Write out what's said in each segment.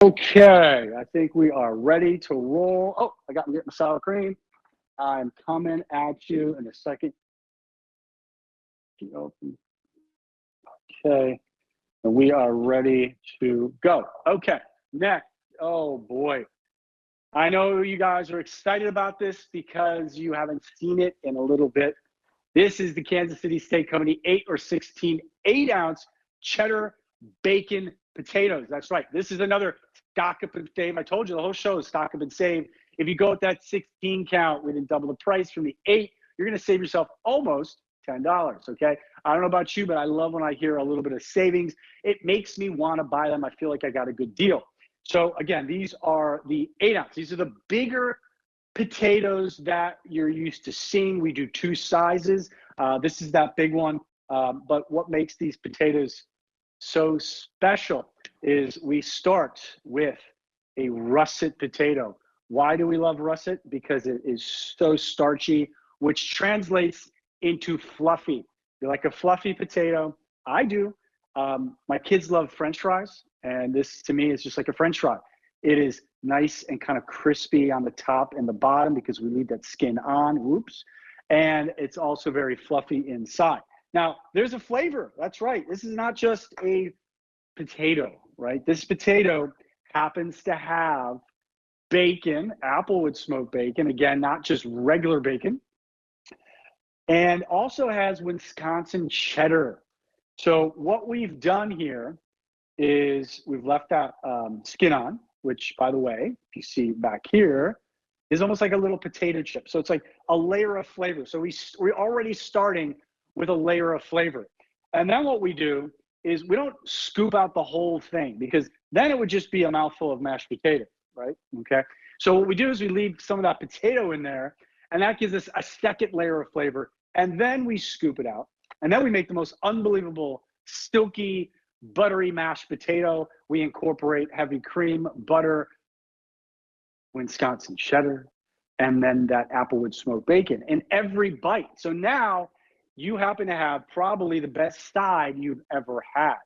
Okay, I think we are ready to roll. Oh, I got to get my sour cream. I'm coming at you in a second. Open. Okay, and we are ready to go. Okay, next. Oh boy. I know you guys are excited about this because you haven't seen it in a little bit. This is the Kansas City Steak Company 8 or 16 8-ounce cheddar bacon potatoes. That's right. This is another stock up and save. I told you the whole show is stock up and save. If you go with that 16 count, we didn't double the price from the 8. You're going to save yourself almost $10. Okay. I don't know about you, but I love when I hear a little bit of savings. It makes me want to buy them. I feel like I got a good deal. So again, these are the 8-ounce. These are the bigger potatoes that you're used to seeing. We do two sizes. This is that big one. But what makes these potatoes so special is we start with a russet potato. Why do we love russet? Because it is so starchy, which translates into fluffy. You like a fluffy potato? I do. My kids love French fries, and this to me is just like a French fry. It is nice and kind of crispy on the top and the bottom because we leave that skin on. Whoops. And it's also very fluffy inside. Now, there's a flavor. That's right. This is not just a potato, right? This potato happens to have bacon, applewood smoked bacon, again, not just regular bacon, and also has Wisconsin cheddar. So what we've done here is we've left that skin on, which, by the way, if you see back here, is almost like a little potato chip. So it's like a layer of flavor. So we're already starting with a layer of flavor. And then what we do is we don't scoop out the whole thing because then it would just be a mouthful of mashed potato, right? Okay. So what we do is we leave some of that potato in there, and that gives us a second layer of flavor. And then we scoop it out. And then we make the most unbelievable, silky, buttery mashed potato. We incorporate heavy cream, butter, Wisconsin cheddar, and then that applewood smoked bacon in every bite. So now you happen to have probably the best side you've ever had.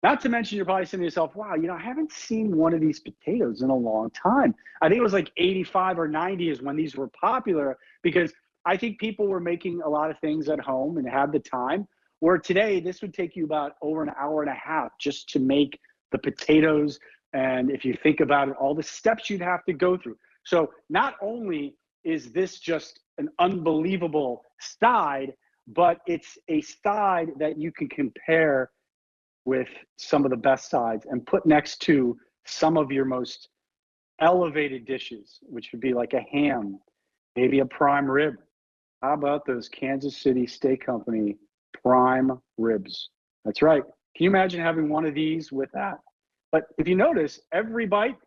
Not to mention, you're probably saying to yourself, wow, I haven't seen one of these potatoes in a long time. I think it was like 85 or 90 is when these were popular, because I think people were making a lot of things at home and had the time, where today this would take you about over an hour and a half just to make the potatoes. And if you think about it, all the steps you'd have to go through. So not only is this just an unbelievable side, but it's a side that you can compare with some of the best sides and put next to some of your most elevated dishes, which would be like a ham, maybe a prime rib. How about those Kansas City Steak Company prime ribs? That's right. Can you imagine having one of these with that? But if you notice, every bite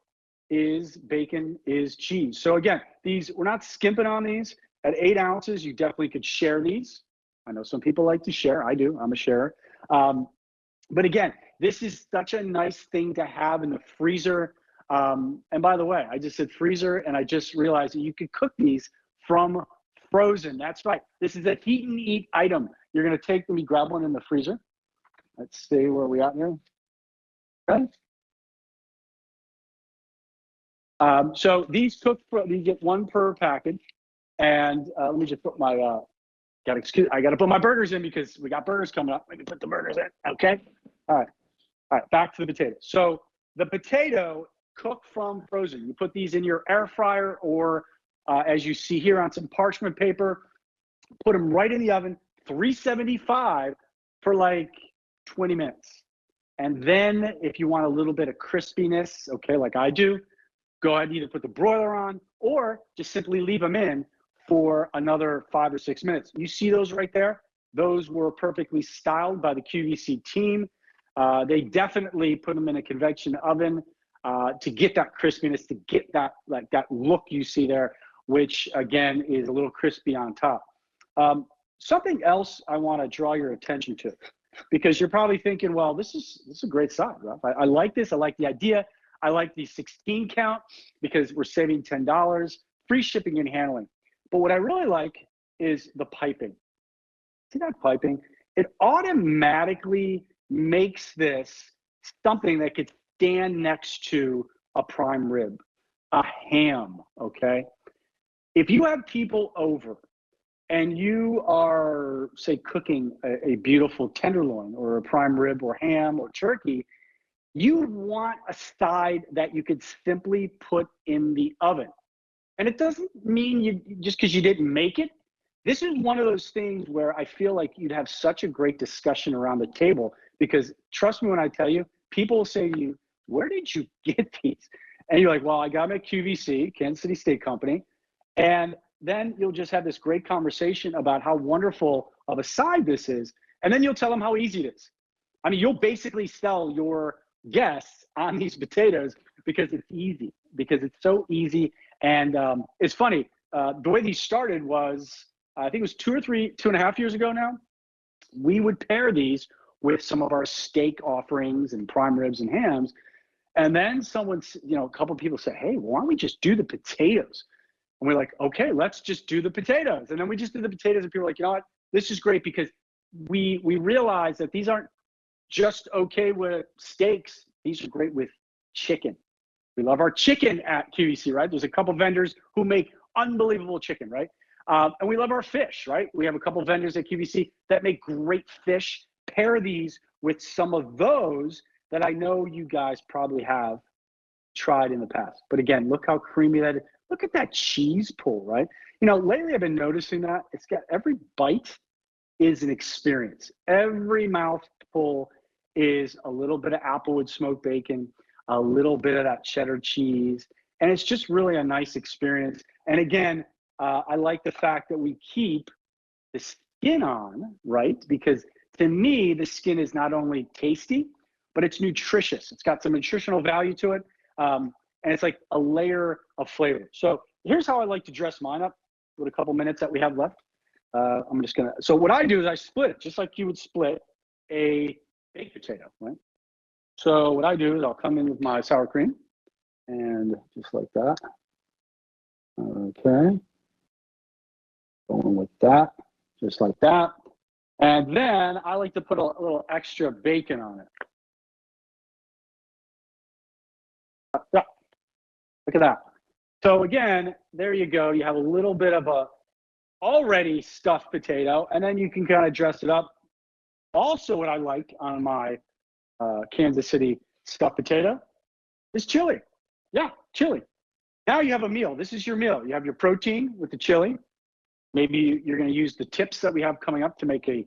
is bacon, is cheese. So again, we're not skimping on these. At 8 ounces, you definitely could share these. I know some people like to share. I do. I'm a sharer. But again, this is such a nice thing to have in the freezer. And by the way, I just said freezer, and I just realized that you could cook these from frozen. That's right. This is a heat and eat item. You're going to take them, you grab one in the freezer. Let's see where we at here. Okay. So these cook you get one per package. And let me just put my, I got to put my burgers in because we got burgers coming up. Let me put the burgers in. Okay. All right. Back to the potato. So the potato cooked from frozen. You put these in your air fryer, or as you see here on some parchment paper, put them right in the oven, 375 for like 20 minutes. And then if you want a little bit of crispiness, okay, like I do, go ahead and either put the broiler on or just simply leave them in for another 5 or 6 minutes. You see those right there? Those were perfectly styled by the QVC team. They definitely put them in a convection oven to get that crispiness, to get that that look you see there, which again is a little crispy on top. Something else I want to draw your attention to, because you're probably thinking, well, this is a great side, Ralph. I like this. I like the idea. I like the 16 count because we're saving $10, free shipping and handling. But what I really like is the piping. See that piping? It automatically makes this something that could stand next to a prime rib, a ham, okay? If you have people over and you are, say, cooking a beautiful tenderloin or a prime rib or ham or turkey, you want a side that you could simply put in the oven. And it doesn't mean you just because you didn't make it. This is one of those things where I feel like you'd have such a great discussion around the table, because trust me when I tell you, people will say to you, where did you get these? And you're like, well, I got them at QVC, Kansas City Steak Company. And then you'll just have this great conversation about how wonderful of a side this is. And then you'll tell them how easy it is. I mean, you'll basically sell your guests on these potatoes because it's easy, because it's so easy. And it's funny, the way these started was, I think it was 2.5 years ago now, we would pair these with some of our steak offerings and prime ribs and hams. And then someone's, a couple of people said, hey, why don't we just do the potatoes? And we're like, okay, let's just do the potatoes. And then we just did the potatoes, and people were like, you know what, this is great, because we realized that these aren't just okay with steaks. These are great with chicken. We love our chicken at QVC, right? There's a couple vendors who make unbelievable chicken, right? And we love our fish, right? We have a couple vendors at QVC that make great fish. Pair these with some of those that I know you guys probably have tried in the past. But again, look how creamy that is. Look at that cheese pull, right? Lately I've been noticing that it's got, every bite is an experience. Every mouthful is a little bit of Applewood smoked bacon, a little bit of that cheddar cheese, and it's just really a nice experience. And again, I like the fact that we keep the skin on, right? Because to me, the skin is not only tasty, but it's nutritious. It's got some nutritional value to it. And it's like a layer of flavor. So here's how I like to dress mine up with a couple minutes that we have left. So what I do is I split it, just like you would split a baked potato, right? So what I do is I'll come in with my sour cream, and just like that. Okay. Going with that, just like that. And then I like to put a little extra bacon on it. Yeah. Look at that. So again, there you go. You have a little bit of a already stuffed potato, and then you can kind of dress it up. Also, what I like on my Kansas City stuffed potato is chili. Yeah, chili. Now you have a meal. This is your meal. You have your protein with the chili. Maybe you're going to use the tips that we have coming up to make a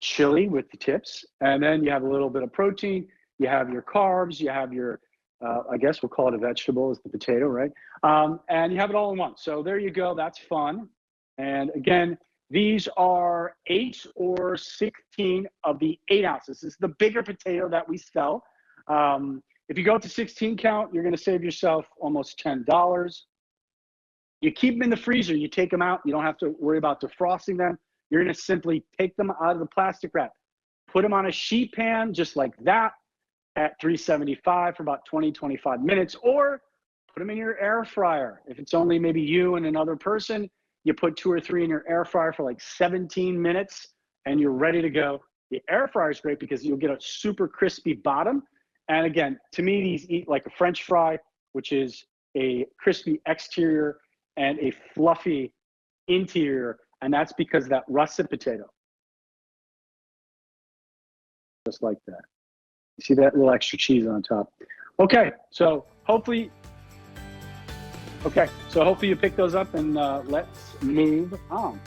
chili with the tips. And then you have a little bit of protein. You have your carbs. You have your, I guess we'll call it a vegetable, is the potato, right? And you have it all in one. So there you go. That's fun. And again, these are 8 or 16 of the 8 ounces. This is the bigger potato that we sell. If you go up to 16 count, you're going to save yourself almost $10. You keep them in the freezer. You take them out. You don't have to worry about defrosting them. You're going to simply take them out of the plastic wrap, put them on a sheet pan just like that at 375 for about 20, 25 minutes, or put them in your air fryer. If it's only maybe you and another person, you put 2 or 3 in your air fryer for like 17 minutes and you're ready to go. The air fryer is great because you'll get a super crispy bottom. And again, to me, these eat like a French fry, which is a crispy exterior and a fluffy interior. And that's because of that russet potato. Just like that. You see that little extra cheese on top. Okay, so hopefully you pick those up, and let's move on.